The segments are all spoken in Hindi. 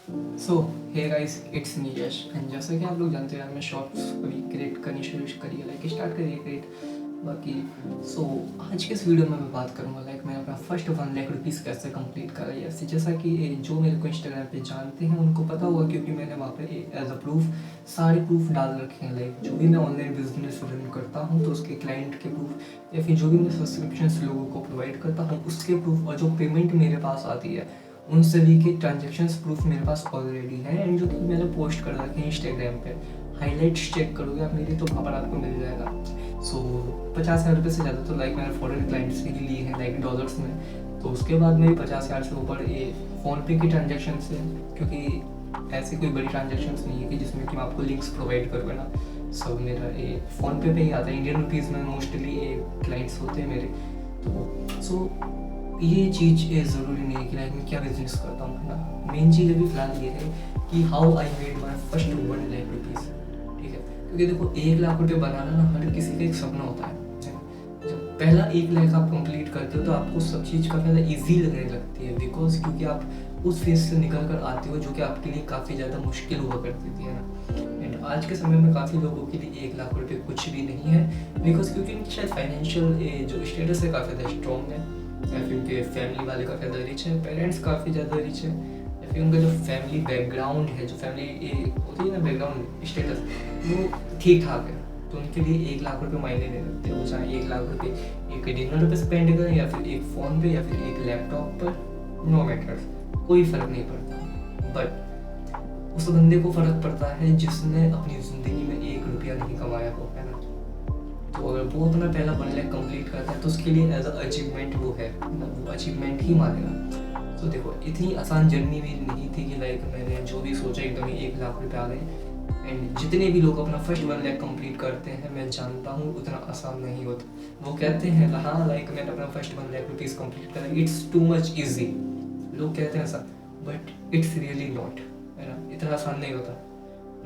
So hey guys, it's me Yash. And जैसा कि आप लोग जानते हैं, मैं शॉर्ट्स अभी क्रिएट करनी शुरू करी है, लाइक स्टार्ट करिए क्रिएट बाकी। सो आज के इस वीडियो में मैं बात करूँगा लाइक मैंने अपना फर्स्ट 1 लाख रुपीज़ कैसे कंप्लीट करा। या जैसा कि जो मेरे को इंस्टाग्राम पे जानते हैं उनको पता होगा, क्योंकि मैंने वहाँ पे एज अ प्रूफ सारे प्रूफ डाल रखे हैं। लाइक जो भी मैं ऑनलाइन बिजनेस रन करता हूँ तो उसके क्लाइंट के प्रूफ, या फिर जो भी मैं सब्सक्रिप्शन लोगों को प्रोवाइड करता हूँ उसके प्रूफ, और जो पेमेंट मेरे पास आती है उन सभी के ट्रांजेक्शन्स प्रूफ मेरे पास ऑलरेडी है। एंड जो कि मैंने पोस्ट कर रखे हैं इंस्टाग्राम पे, हाईलाइट्स चेक करोगे आप मेरी तो वहाँ पर आपको मिल जाएगा। सो 50,000 रुपये से ज़्यादा तो लाइक मैंने फॉरेन क्लाइंट्स के लिए हैं, लाइक डॉलर्स में। तो उसके बाद मेरी 50,000 से ऊपर ये फ़ोनपे की ट्रांजेक्शन है, क्योंकि ऐसी कोई बड़ी ट्रांजेक्शन्स नहीं है कि जिसमें कि मैं आपको लिंक्स प्रोवाइड करूँ ना। सब मेरा ये फ़ोनपे पे ही आता है। इंडियन रुपीज़ में मोस्टली ये क्लाइंट्स होते हैं मेरे। तो सो ये चीज़ ज़रूरी नहीं है कि लाइक मैं क्या बिजनेस करता हूँ, है ना। मेन चीज़ अभी फ़िलहाल ये है कि how I made my first 1 lakh rupees. ठीक है, क्योंकि देखो 1 लाख रुपये बनाना ना हर किसी का एक सपना होता है। जब पहला 1 लाख आप कंप्लीट करते हो तो आपको सब चीज़ का पहले ईजी लगने लगती है, बिकॉज क्योंकि आप उस फेज से निकल कर आते हो जो कि आपके लिए काफ़ी ज़्यादा मुश्किल हुआ करती थी, है ना। एंड आज के समय में काफ़ी लोगों के लिए 1 लाख रुपये कुछ भी नहीं है, बिकॉज क्योंकि उनकी शायद फाइनेंशियल जो स्टेटस है काफ़ी ज़्यादा स्ट्रॉन्ग है, या फिर उनके फैमिली वाले काफ़ी ज़्यादा रिच है, पेरेंट्स काफ़ी ज़्यादा रिच है, या फिर उनका जो फैमिली बैकग्राउंड है, जो फैमिली होती है ना बैकग्राउंड स्टेटस, वो ठीक ठाक है। तो उनके लिए 1 लाख रुपये मायने नहीं रखते। वो चाहे 1 लाख रुपये एक डिनर पे स्पेंड करें, या फिर एक फ़ोन पे, या फिर एक लैपटॉप पर, नो मैटर्स, कोई फ़र्क नहीं पड़ता। बट उस बंदे को फ़र्क पड़ता है जिसने अपनी ज़िंदगी में 1 रुपया नहीं कमाया हो, है ना। तो अगर वो अपना पहला 1 लाख कंप्लीट करता है तो उसके लिए एज अ अचीवमेंट वो है ना, वो अचीवमेंट ही मानेगा। तो देखो इतनी आसान जर्नी मेरी नहीं थी कि लाइक मैंने जो भी सोचा एकदम ही 1 लाख रुपये आ गए। एंड जितने भी लोग अपना फर्स्ट 1 लाख कंप्लीट करते हैं, मैं जानता हूँ उतना आसान नहीं होता। वो कहते हैं हाँ लाइक मैंने अपना फर्स्ट 1 लाख रुपीज़ कंप्लीट करा, इट्स टू मच ईजी, लोग कहते हैं ऐसा, बट इट्स रियली नॉट, है ना। इतना आसान नहीं होता।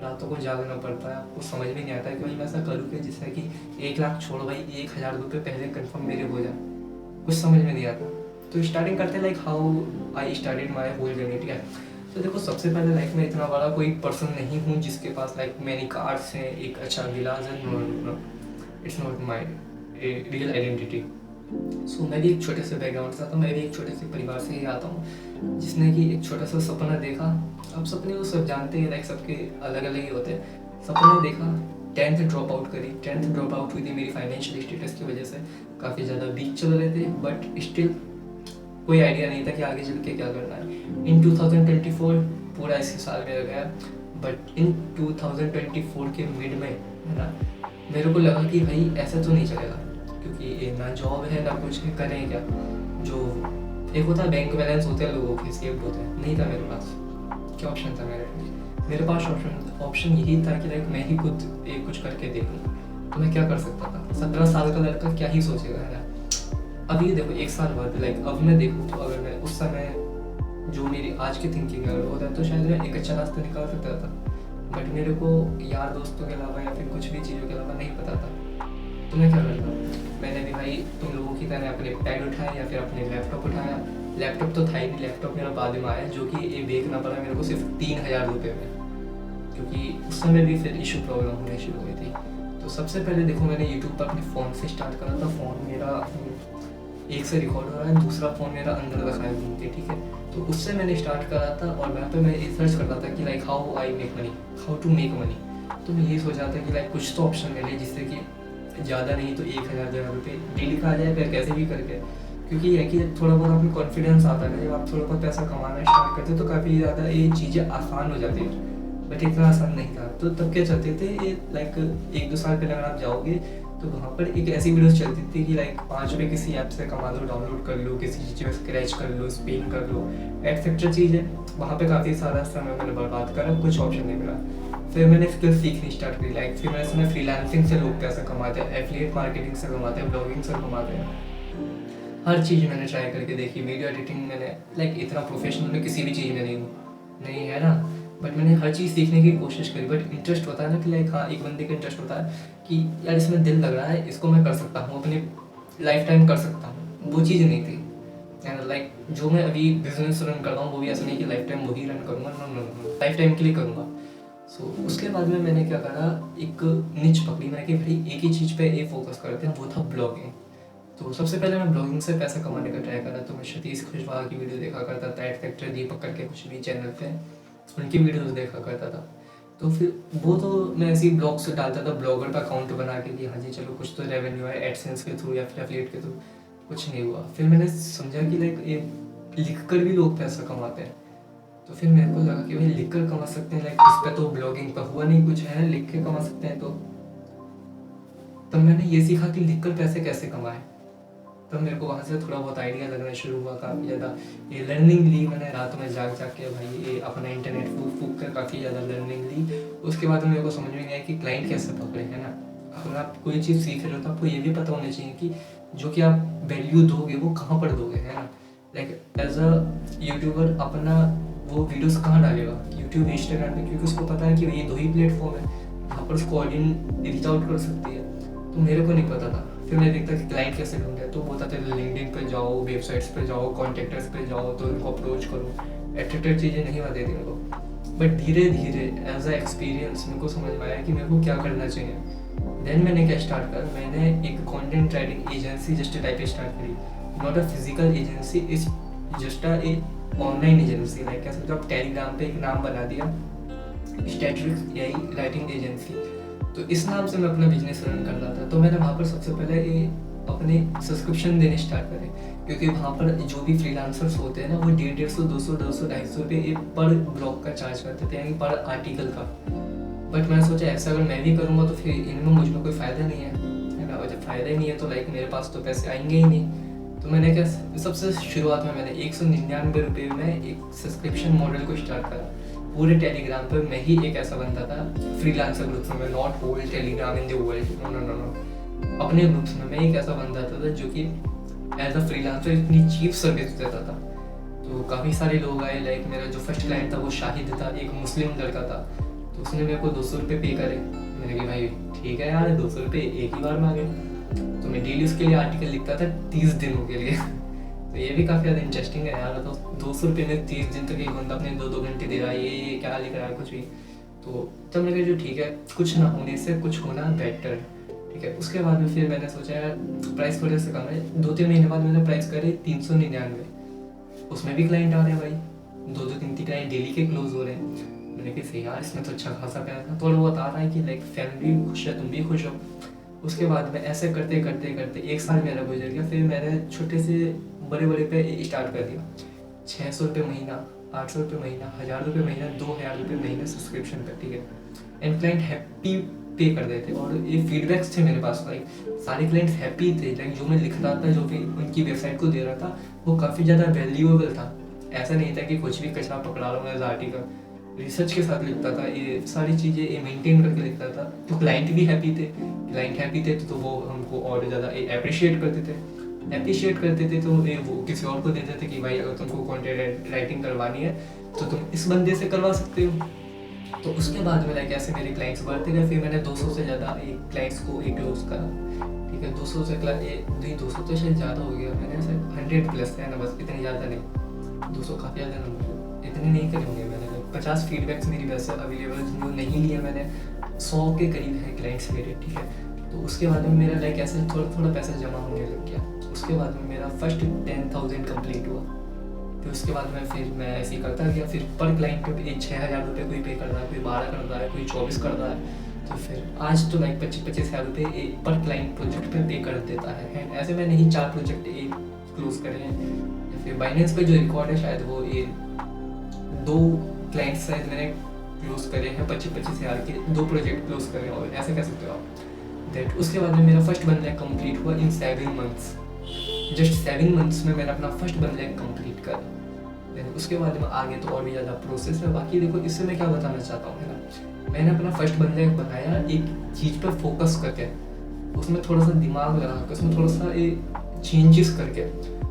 रातों को जागना पड़ता है, आपको समझ में नहीं आता कि भाई मैं ऐसा करूँ कि जिससे कि 1 लाख छोड़ो भाई, 1,000 रुपये पहले कंफर्म मेरे हो जाए, कुछ समझ में नहीं आता। तो स्टार्टिंग करते हैं like how I started my whole journey. ठीक है, तो देखो सबसे पहले लाइफ में इतना बड़ा कोई पर्सन नहीं हूँ जिसके पास लाइक मैनी कार्ड्स हैं, एक अच्छा गिलास है, no, it's not my real identity. So मैं भी एक छोटे से बैकग्राउंड से आता हूँ, मैं भी एक छोटे से परिवार से ही आता हूँ जिसने कि एक छोटा सा सपना देखा। अब सपने वो सब जानते हैं, लाइक सबके अलग अलग ही होते हैं। सपना देखा, 10th ड्रॉप आउट करी। 10th ड्रॉप आउट हुई थी मेरी फाइनेंशियल स्टेटस की वजह से, काफ़ी ज़्यादा वीक चल रहे थे, बट स्टिल कोई आइडिया नहीं था कि आगे चल के क्या करना है। इन 2024 पूरा इसी साल मेरा गया, बट इन 2024 के मिड में, है ना, मेरे को लगा कि भाई ऐसा तो नहीं चलेगा, क्योंकि ना जॉब है ना कुछ है, करें क्या। जो एक होता है बैंक बैलेंस होते हैं लोगों के, सेव्ड होते हैं, नहीं था मेरे पास। क्या ऑप्शन था मेरे पास? ऑप्शन यही था कि लाइक मैं ही खुद एक कुछ करके देखूँ। तो मैं क्या कर सकता था? 17 साल का लड़का क्या ही सोचेगा, है ना। अब ये देखो 1 साल बाद लाइक अब मैं देखूँ तो अगर मैं उस समय जो मेरी आज की थिंकिंग है होता है तो शायद मैं एक अच्छा रास्ता निकाल सकता था, बट मेरे को यार दोस्तों के अलावा या फिर कुछ भी चीज़ों के अलावा नहीं पता था। तो मैं क्या करता, मैंने भी भाई तुम लोगों की तरह अपने पैड उठाया या फिर अपने लैपटॉप उठाया। लैपटॉप तो था ही नहीं, लैपटॉप मेरा बाद में आया, जो कि ये बेचना पड़ा मेरे को सिर्फ 3,000 रुपये में, क्योंकि उस समय भी फिर इशू प्रॉब्लम होने शुरू हुई थी। तो सबसे पहले देखो मैंने यूट्यूब पर अपने फ़ोन से स्टार्ट करा था। फ़ोन मेरा एक से रिकॉर्ड हो रहा है, दूसरा फ़ोन मेरा अंदर रखा है घूम के, ठीक है। तो उससे मैंने स्टार्ट करा था, और वहाँ पे मैं रिसर्च कर रहा था कि like how I make money, how to make money. तो मैं ये सोचा था कि लाइक कुछ तो ऑप्शन मिले जिससे कि ज़्यादा नहीं तो 1,000 रुपये डेली का आ जाए, फिर कैसे भी करके। क्योंकि ये कि थोड़ा बहुत आपको कॉन्फिडेंस आता है, जब आप थोड़ा बहुत पैसा कमाना स्टार्ट करते हो तो काफ़ी ज़्यादा ये चीज़ें आसान हो जाती है, बट इतना आसान नहीं था। तो तब क्या चाहते थे, लाइक 1-2 साल पहले अगर आप जाओगे तो वहाँ पर एक ऐसी वीडियोस चलती थी कि लाइक 5 रुपये किसी ऐप से कमा लो, डाउनलोड कर लो, किसी चीज़ में स्क्रैच कर लो, स्पिन कर लो, एक्सेट्रा चीज़ें। वहाँ पे काफ़ी सारा समय मैंने बर्बाद करा, कुछ ऑप्शन नहीं मिला। फिर मैंने स्किल सीखनी स्टार्ट करी, लाइक फिर मैंने सुना फ्रीलांसिंग से लोग पैसा कमाते हैं, एफिलिएट मार्केटिंग से कमाते हैं, ब्लॉगिंग से कमाते हैं। हर चीज़ मैंने ट्राई करके देखी। वीडियो एडिटिंग मैंने लाइक इतना प्रोफेशनल में किसी भी चीज़ में नहीं हूँ, नहीं है ना, बट मैंने हर चीज़ सीखने की कोशिश करी। बट इंटरेस्ट होता है ना कि लाइक हाँ, एक बंदे का इंटरेस्ट होता है कि यार इसमें दिल लग रहा है, इसको मैं कर सकता हूँ, अपनी लाइफ टाइम कर सकता हूँ, वो चीज़ नहीं थी। एंड लाइक जो मैं अभी बिजनेस रन कर रहा हूँ वो भी ऐसा नहीं कि लाइफ टाइम वही रन करूँगा, no no no, lifetime के लिए करूँगा। सो उसके बाद में मैंने क्या करा, एक निच पकड़ी मैं कि भाई एक ही चीज़ पे ये फोकस करते हैं, वो था ब्लॉगिंग। तो सबसे पहले मैं ब्लॉगिंग से पैसा कमाने का ट्राई करा। तो मैं सतीश खुशवाहा की वीडियो देखा करता था, एट फैक्टर दीपक करके कुछ भी चैनल पे, उनकी वीडियोस देखा करता था। तो फिर वो तो मैं ऐसे ही ब्लॉग से डालता था, ब्लॉगर का अकाउंट बना के कि हाँ जी चलो कुछ तो रेवेन्यू है एडसेंस के थ्रू या फिर एफिलिएट के थ्रू। कुछ नहीं हुआ। फिर मैंने समझा कि लाइक ये लिख कर भी लोग पैसा कमाते हैं। तो फिर मेरे को लगा कि भाई लिख कर कमा सकते हैं, लाइक इस पर तो ब्लॉगिंग पर हुआ नहीं कुछ है, लिख के कमा सकते हैं। तो तब मैंने ये सीखा कि लिख कर पैसे कैसे कमाएं। तब मेरे को वहाँ से थोड़ा बहुत आइडिया लगना शुरू हुआ काफ़ी ज़्यादा। ये लर्निंग ली मैंने, रात में जाग के भाई ये अपना इंटरनेट फूक कर काफ़ी ज़्यादा लर्निंग ली। उसके बाद मेरे को समझ में आया कि क्लाइंट कैसे पकड़े, है ना। अगर आप कोई चीज़ सीख रहे हो तो आपको ये भी पता होना चाहिए कि जो कि आप वैल्यू दोगे वो कहाँ पर दोगे, है ना। लाइक एज अ यूट्यूबर अपना वो वीडियोस कहाँ डालेगा, यूट्यूब, इंस्टाग्राम पे, क्योंकि उसको पता है कि ये दो ही प्लेटफॉर्म है जहाँ पर उसको ऑडियंस रीच आउट कर सकती है। तो मेरे को नहीं पता था। फिर मैं देखता कि क्लाइंट कैसे ढूंढे, तो बोलता था लिंक्डइन पे जाओ, वेबसाइट्स पे जाओ, कॉन्टेक्टर्स पे जाओ, तो उनको अप्रोच करो। एट्रेक्टिव चीज़ें नहीं आती थी मेरे को, बट धीरे धीरे एज अ एक्सपीरियंस मेरे को समझ में आया कि मेरे को क्या करना चाहिए। देन मैंने क्या स्टार्ट कर, मैंने एक content writing agency just type start करी। Not a physical agency, is just a online agency. Like कैसे तो आप टेलीग्राम पे एक नाम बना दिया, स्टैटिक एआई राइटिंग एजेंसी। तो इस नाम से मैं अपना बिजनेस रन कर रहा था। तो मैंने वहाँ पर सबसे पहले अपने सब्सक्रिप्शन देने स्टार्ट करे, क्योंकि वहाँ पर जो भी फ्रीलांसर्स होते हैं ना, वो 150, 200, 200, 250 रुपये पर ब्लॉग का चार्ज करते थे, यानी पर आर्टिकल का। बट मैंने सोचा ऐसा अगर मैं भी करूँगा तो फिर इनमें मुझ में कोई फ़ायदा नहीं है ना। और जब फ़ायदा ही नहीं है तो लाइक मेरे पास तो पैसे आएंगे ही नहीं। तो मैंने क्या, सबसे शुरुआत में मैंने 199 रुपये में एक सब्सक्रिप्शन मॉडल को स्टार्ट करा। पूरे टेलीग्राम पर मैं ही एक ऐसा बनता था फ्रीलांसर ग्रुप्स में, not whole Telegram in the world, no no no no, अपने ग्रुप्स में मैं एक ऐसा बनता था जो कि एज अ फ्रीलांसर इतनी चीप सर्विस देता था। तो काफ़ी सारे लोग आए। लाइक मेरा जो फर्स्ट क्लाइंट था वो शाहिद था, एक मुस्लिम लड़का था। तो उसने मेरे को 200 रुपये पे करे। मैंने कहा भाई ठीक है यार, 200 रुपये एक ही बार में आ गए। तो मैं डेली उसके लिए आर्टिकल लिखता था 30 दिनों के लिए। तो ये भी काफ़ी ज़्यादा इंटरेस्टिंग है यार। तो 200 रुपये में 30 दिन तक एक बंदा अपने 2-2 घंटे दे रहा है, ये क्या लिख रहा है कुछ भी। तो तब मैंने कहा जो ठीक है, कुछ ना होने से कुछ होना बेटर, ठीक है। उसके बाद में फिर मैंने सोचा यार प्राइस थोड़े से कम है। 2-3 महीने बाद मैंने प्राइस करे 399। उसमें भी क्लाइंट आ रहे हैं भाई, 2-3 क्लाइंट डेली के क्लोज हो रहे हैं। मैंने कहा सही यार, इसमें तो अच्छा खासा पैसा थोड़ा बहुत आ रहा है कि लाइक फैमिली खुश है, तुम भी खुश हो। उसके बाद में ऐसे करते करते करते 1 साल मेरा गुजर गया। फिर मैंने छोटे से बड़े पे स्टार्ट कर दिया। 600 रुपये महीना, 800 रुपये महीना, 1000 रुपये महीना, 2000 रुपये महीना सब्सक्रिप्शन पे, ठीक है। एंड क्लाइंट हैप्पी पे कर देते। और ये फीडबैक्स थे मेरे पास, लाइक सारे क्लाइंट्स हैप्पी थे। लाइक जो मैं लिख रहा था, जो भी उनकी वेबसाइट को दे रहा था, वो काफ़ी ज़्यादा वैल्यूएबल था। ऐसा नहीं था कि कुछ भी कचरा पकड़ा रहा हूँ एज आर्टिकल, रिसर्च के साथ लिखता था, ये सारी चीज़ें ये मेंटेन करके लिखता था। तो क्लाइंट भी हैप्पी थे। क्लाइंट हैप्पी थे तो वो हमको और ज़्यादा अप्रिशिएट करते थे। तो वो किसी और को देते थे कि भाई अगर तुमको कंटेंट राइटिंग करवानी है तो तुम इस बंदे से करवा सकते हो। तो उसके बाद में लाइक ऐसे मेरे क्लाइंट्स बढ़ते गए। फिर मैंने 200 से ज़्यादा क्लाइंट्स को क्लोज करा, ठीक है। 200 से नहीं, 200 तो शायद ज़्यादा हो गया। मैंने ऐसे 100 प्लस है ना, बस इतने ज़्यादा नहीं, 200 काफ़ी ज़्यादा नंबर, इतने नहीं करेंगे मैंने। 50 फीडबैक्स मेरी वैसे अवेलेबल जो नहीं लिए मैंने, 100 के करीब है क्लाइंट्स मेरे, ठीक है। तो उसके बाद में मेरा लाइक ऐसे थोड़ा पैसा जमा होने लग गया। उसके बाद में मेरा फर्स्ट 10,000 कंप्लीट हुआ। फिर उसके बाद में फिर मैं ऐसे ही करता गया। फिर पर क्लाइंट पे 6,000 रुपये कोई पे कर रहा है, कोई 12 कर रहा है, कोई 24 कर रहा है। तो फिर आज तो लाइक 25-25 हज़ार रुपये पर क्लाइंट प्रोजेक्ट पे कर देता है। ऐसे मैंने ही 4 प्रोजेक्ट क्लोज करे हैं। फिर बाइनेंस पे जो रिकॉर्ड है शायद वो 2 क्लाइंट्स शायद मैंने क्लोज करे हैं 25-25 हज़ार के, 2 प्रोजेक्ट क्लोज करे हैं। और ऐसे कह सकते हो आप दैट। उसके बाद में मेरा फर्स्ट 1 लाख कंप्लीट हुआ इन 7 मंथ्स। जस्ट 7 मंथ्स में मैंने अपना फर्स्ट 1 लाख कंप्लीट करा। देन उसके बाद में आगे तो और भी ज़्यादा प्रोसेस है। बाकी देखो इससे मैं क्या बताना चाहता हूँ, है ना, मैंने अपना फर्स्ट 1 लाख बनाया एक चीज़ पर फोकस करके, उसमें थोड़ा सा दिमाग लगा के, उसमें थोड़ा सा चेंजेस करके।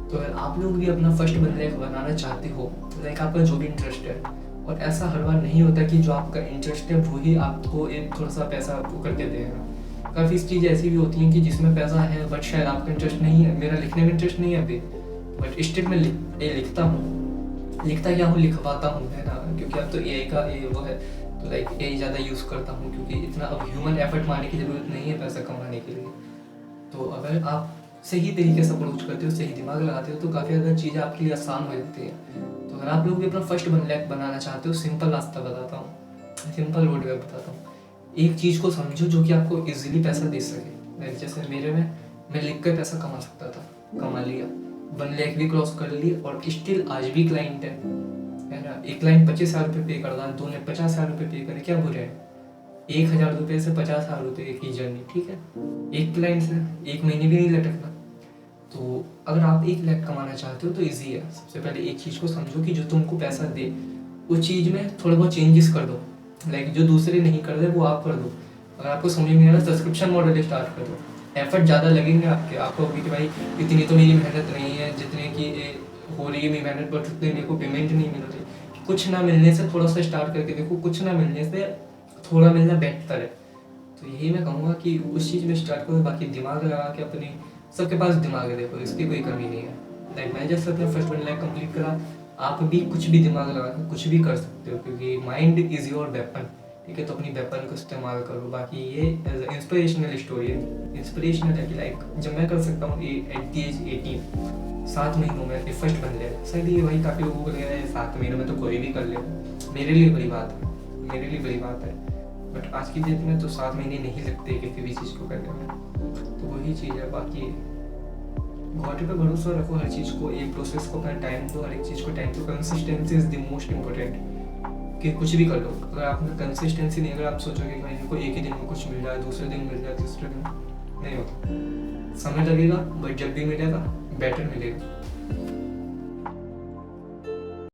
तो अगर आप लोग भी अपना फर्स्ट 1 लाख बनाना चाहते हो, लाइक आपका जो भी इंटरेस्ट है, और ऐसा हर बार नहीं होता कि जो आपका इंटरेस्ट है वही आपको एक थोड़ा सा पैसा करके देगा। काफ़ी चीज़ें ऐसी भी होती हैं कि जिसमें पैसा है बट शायद आपका इंटरेस्ट नहीं है। मेरा लिखने में इंटरेस्ट नहीं है अभी, बट स्टिल मैं लिखता हूँ। लिखता क्या हूँ, लिखवाता हूँ, है ना, क्योंकि अब तो एआई का वो है, तो लाइक एआई ज़्यादा यूज़ करता हूँ क्योंकि इतना अब ह्यूमन एफर्ट मारने की ज़रूरत नहीं है पैसा कमाने के लिए। तो अगर आप सही तरीके से अप्रोच करते हो, सही दिमाग लगाते हो, तो काफ़ी ज़्यादा चीज़ें आपके लिए आसान हो जाती हैं। तो अगर आप लोग भी अपना फर्स्ट 1 लाख बनाना चाहते हो, सिंपल रास्ता बताता हूँ, सिंपल रोड वे बताता हूँ। एक चीज़ को समझो जो कि आपको इजीली पैसा दे सके। लाइक जैसे मेरे में, मैं लिख कर पैसा कमा सकता था, कमा लिया, 1 लाख भी क्रॉस कर ली, और स्टिल आज भी क्लाइंट है ना। एक क्लाइंट 25,000 रुपये पे कर रहा है, 2 ने 50,000 रुपये पे करे, क्या बुरे हैं। 1,000 रुपये से 50,000 रुपये की जर्नी, ठीक है, एक क्लाइंट से 1 महीने भी नहीं लटकना। तो अगर आप 1 लाख कमाना चाहते हो तो ईजी है। सबसे पहले एक चीज़ को समझो कि जो तुमको पैसा दे, उस चीज़ में थोड़े बहुत चेंजेस कर दो। लाइक जो दूसरे नहीं कर रहे वो आप कर दो। अगर आपको समझ में नहीं आ रहा, सब्सक्रिप्शन मॉडल स्टार्ट कर दो। एफर्ट ज़्यादा लगेंगे आपको होगी कि भाई इतनी तो मेरी मेहनत नहीं है जितने की हो रही है मेरी मेहनत, बट उतने मेरे को पेमेंट नहीं मिल रही। कुछ ना मिलने से थोड़ा सा स्टार्ट करके देखो, कुछ ना मिलने से थोड़ा मिलना बेहतर है। तो यही मैं कहूँगा कि उस चीज़ में स्टार्ट करो। बाकी दिमाग लगा के अपनी, सबके पास दिमाग है, देखो इसकी कोई कमी नहीं है। लाइक मैं जैसे अपना फर्स्ट 1 लाख कंप्लीट करा, आप भी कुछ भी दिमाग लगा के कुछ भी कर सकते हो, क्योंकि माइंड इज योर वेपन, ठीक है। तो अपनी वेपन को इस्तेमाल करो। बाकी ये एज इंस्पिरेशनल स्टोरी है, इंस्पिरेशनल है कि लाइक जब मैं कर सकता हूँ एट दी एज 18, 7 महीनों में ये फर्स्ट बन जाएगा। शायद ये वही काफ़ी लोगों को लगेगा 7 महीनों में तो कोई भी कर ले। मेरे लिए बड़ी बात है, मेरे लिए बड़ी बात है, बट आज की डेट में तो 7 महीने नहीं लगते किसी भी चीज़ को करने में। तो वही चीज़ है। बाकी गॉड पे भरोसा रखो, हर चीज़ को, एक प्रोसेस को अपना टाइम दो, हर एक चीज़ को टाइम दो। Consistency is the most important, कि कुछ भी कर लो, अगर आप में कंसिस्टेंसी नहीं, अगर आप सोचोगे कि भाई को एक ही दिन में कुछ मिल जाए, दूसरे दिन मिल जाए, तीसरे दिन नहीं होता। समय लगेगा बट जब भी मिलेगा बेटर मिलेगा।